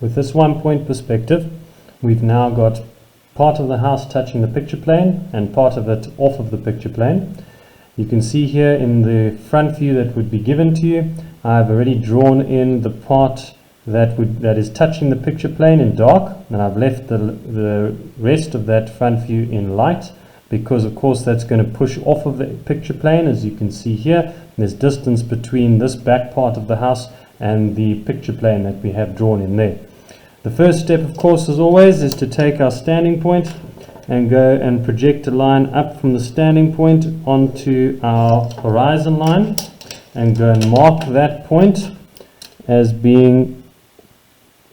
With this 1-point perspective, we've now got part of the house touching the picture plane and part of it off of the picture plane. You can see here in the front view that would be given to you, I've already drawn in the part that is touching the picture plane in dark, and I've left the rest of that front view in light, because of course that's going to push off of the picture plane. As you can see here, there's distance between this back part of the house and the picture plane that we have drawn in there. The first step, of course, as always, is to take our standing point and go and project a line up from the standing point onto our horizon line, and go and mark that point as being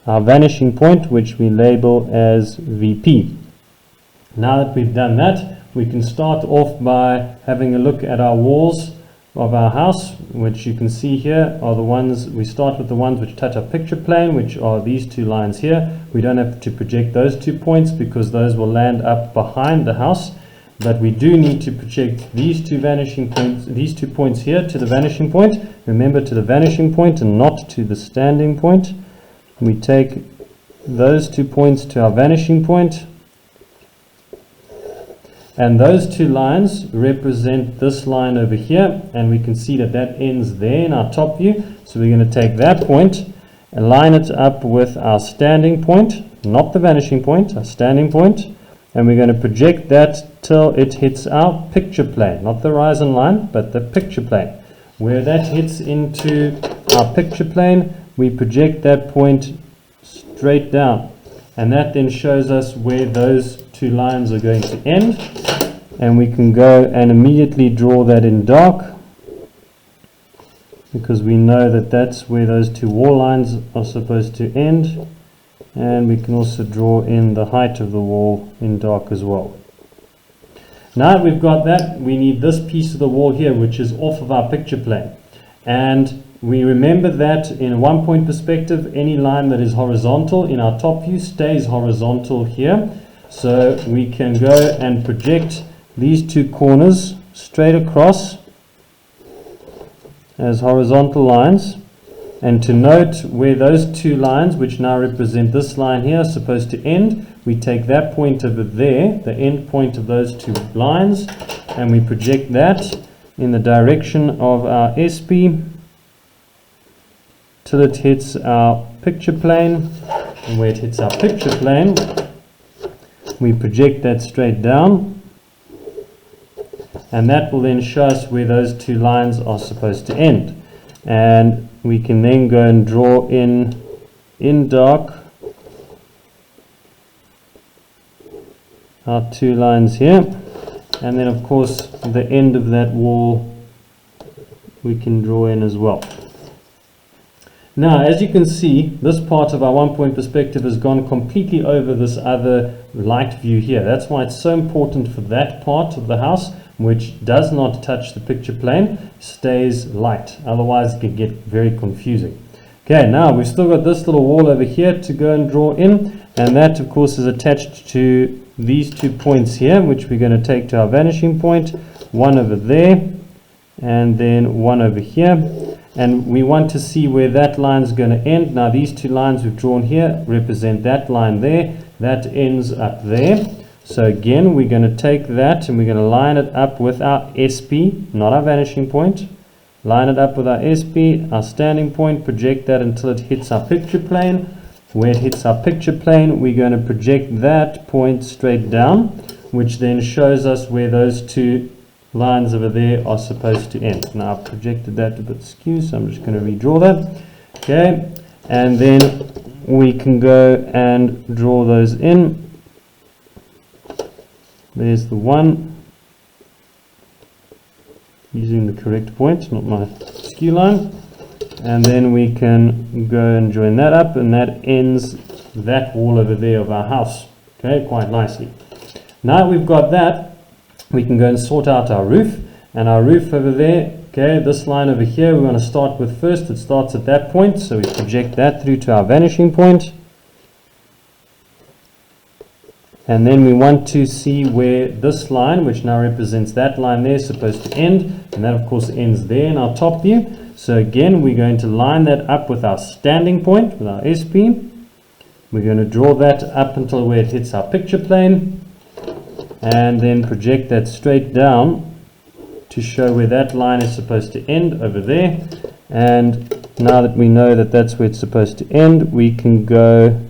our vanishing point, which we label as VP. Now that we've done that, we can start off by having a look at our walls of our house, which you can see here are the ones, we start with the ones which touch our picture plane, which are these two lines here. We don't have to project those 2 points because those will land up behind the house, but we do need to project these two vanishing points, these 2 points here, to the vanishing point. Remember, to the vanishing point and not to the standing point. We take those 2 points to our vanishing point, and those 2 lines represent this line over here, and we can see that that ends there in our top view. So we're going to take that point and line it up with our standing point, not the vanishing point, our standing point, and we're going to project that till it hits our picture plane, not the horizon line, but the picture plane. Where that hits into our picture plane, we project that point straight down, and that then shows us where those 2 lines are going to end, and we can go and immediately draw that in dark, because we know that that's where those 2 wall lines are supposed to end. And we can also draw in the height of the wall in dark as well. Now that we've got that, we need this piece of the wall here, which is off of our picture plane, and we remember that in a 1-point perspective, any line that is horizontal in our top view stays horizontal here. So we can go and project these 2 corners straight across as horizontal lines. And to note where those 2 lines, which now represent this line here, are supposed to end, we take that point over there, the end point of those 2 lines, and we project that in the direction of our SP till it hits our picture plane. And where it hits our picture plane, we project that straight down, and that will then show us where those 2 lines are supposed to end. And we can then go and draw in dark our 2 lines here, and then of course the end of that wall we can draw in as well. Now, as you can see, this part of our 1-point perspective has gone completely over this other light view here. That's why it's so important for that part of the house, which does not touch the picture plane, stays light. Otherwise it can get very confusing. Okay, now we've still got this little wall over here to go and draw in, and that of course is attached to these 2 points here, which we're going to take to our vanishing point, one over there and then one over here. And we want to see where that line is going to end. Now these 2 lines we've drawn here represent that line there, that ends up there. So again, we're going to take that and we're going to line it up with our SP, not our vanishing point. Line it up with our SP, our standing point, project that until it hits our picture plane. Where it hits our picture plane, we're going to project that point straight down, which then shows us where those 2 lines over there are supposed to end. Now I've projected that a bit skew, so I'm just going to redraw that. Okay, and then we can go and draw those in. There's the one, using the correct point, not my skew line. And then we can go and join that up, and that ends that wall over there of our house. Okay, quite nicely. Now that we've got that, we can go and sort out our roof. And our roof over there, okay, this line over here, we want to start with first. It starts at that point, so we project that through to our vanishing point. And then we want to see where this line, which now represents that line there, is supposed to end. And that, of course, ends there in our top view. So again, we're going to line that up with our standing point, with our SP. We're going to draw that up until where it hits our picture plane, and then project that straight down to show where that line is supposed to end over there. And now that we know that that's where it's supposed to end, we can go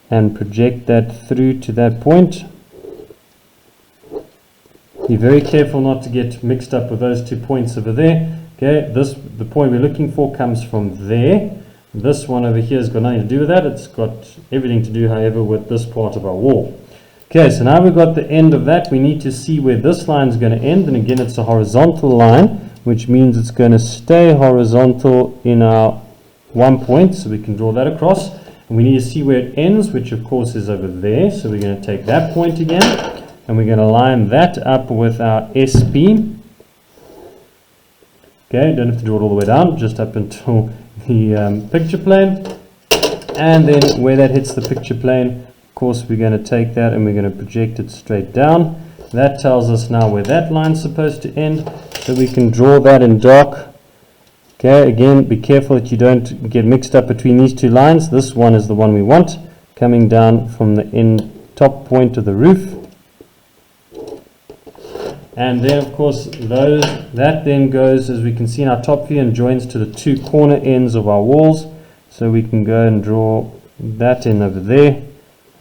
and project that through to that point. Be very careful not to get mixed up with those 2 points over there. Okay, the point we're looking for comes from there. This one over here has got nothing to do with that. It's got everything to do, however, with this part of our wall. Okay, so now we've got the end of that. We need to see where this line is going to end, and again it's a horizontal line, which means it's going to stay horizontal in our 1 point, so we can draw that across. And we need to see where it ends, which of course is over there, so we're going to take that point again, and we're going to line that up with our SP. Okay, don't have to draw it all the way down, just up until the picture plane. And then where that hits the picture plane, of course we're going to take that and we're going to project it straight down. That tells us now where that line's supposed to end, so we can draw that in dark. Okay, again, be careful that you don't get mixed up between these 2 lines. This one is the one we want, coming down from the top point of the roof. And then of course that then goes, as we can see in our top view, and joins to the 2 corner ends of our walls. So we can go and draw that in over there,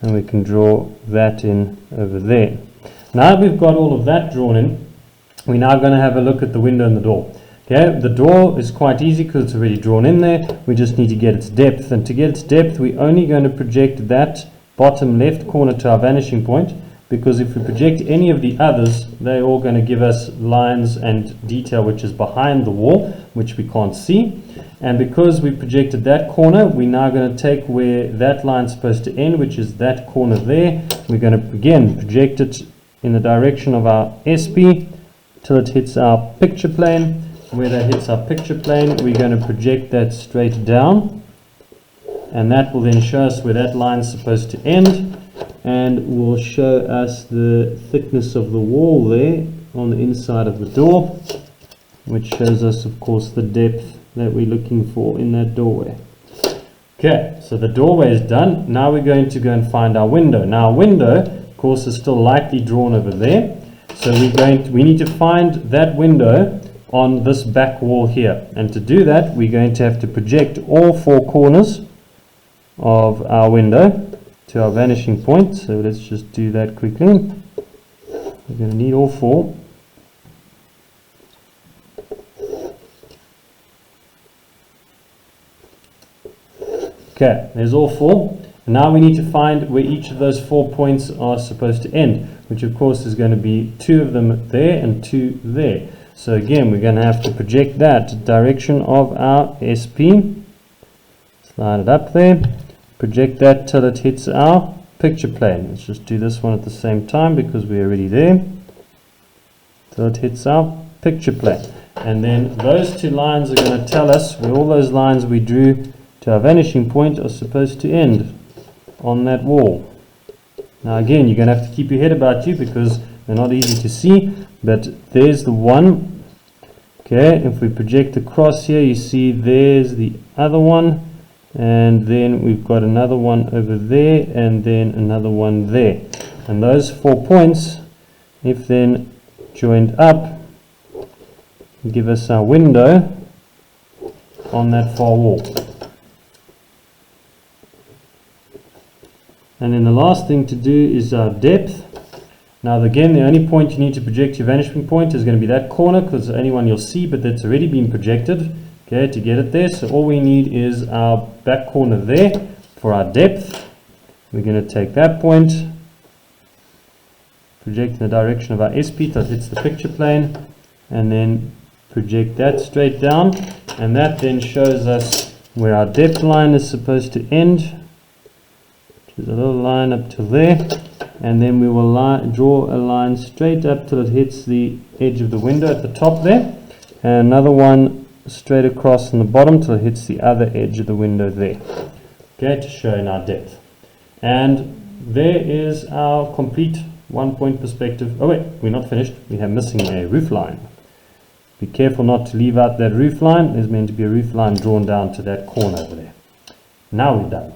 and we can draw that in over there. Now that we've got all of that drawn in, we're now going to have a look at the window and the door. Okay, the door is quite easy because it's already drawn in there. We just need to get its depth, and to get its depth we're only going to project that bottom left corner to our vanishing point, because if we project any of the others, they're all going to give us lines and detail which is behind the wall, which we can't see. And because we projected that corner, we're now going to take where that line's supposed to end, which is that corner there. We're going to again project it in the direction of our SP till it hits our picture plane. Where that hits our picture plane, we're going to project that straight down, and that will then show us where that line's supposed to end, and will show us the thickness of the wall there on the inside of the door, which shows us of course the depth that we're looking for in that doorway. Okay, so the doorway is done. Now we're going to go and find our window. Now our window of course is still lightly drawn over there, so we need to find that window on this back wall here, and to do that we're going to have to project all 4 corners of our window to our vanishing point. So let's just do that quickly. We're going to need all 4. Okay, there's all 4. And now we need to find where each of those 4 points are supposed to end, which of course is going to be 2 of them there and 2 there. So again, we're going to have to project that direction of our SP. Slide it up there. Project that till it hits our picture plane. Let's just do this one at the same time because we're already there. Till it hits our picture plane. And then those 2 lines are going to tell us where all those lines we drew to our vanishing point are supposed to end on that wall. Now again, you're going to have to keep your head about you because they're not easy to see, but there's the one. Okay, if we project across here, you see there's the other one. And then we've got another one over there, and then another one there. And those 4 points, if then joined up, give us our window on that far wall. And then the last thing to do is our depth. Now again, the only point you need to project your vanishing point is going to be that corner, because the only one you'll see, but that's already been projected. Okay, to get it there, so all we need is our back corner there for our depth. We're going to take that point, project in the direction of our SP till it hits the picture plane, and then project that straight down, and that then shows us where our depth line is supposed to end, which is a little line up to there, and then we will draw a line straight up till it hits the edge of the window at the top there, and another one straight across on the bottom till it hits the other edge of the window there. Okay, to show in our depth. And there is our complete 1-point perspective. Oh wait, we're not finished. We have missing a roof line. Be careful not to leave out that roof line. There's meant to be a roof line drawn down to that corner over there. Now we're done.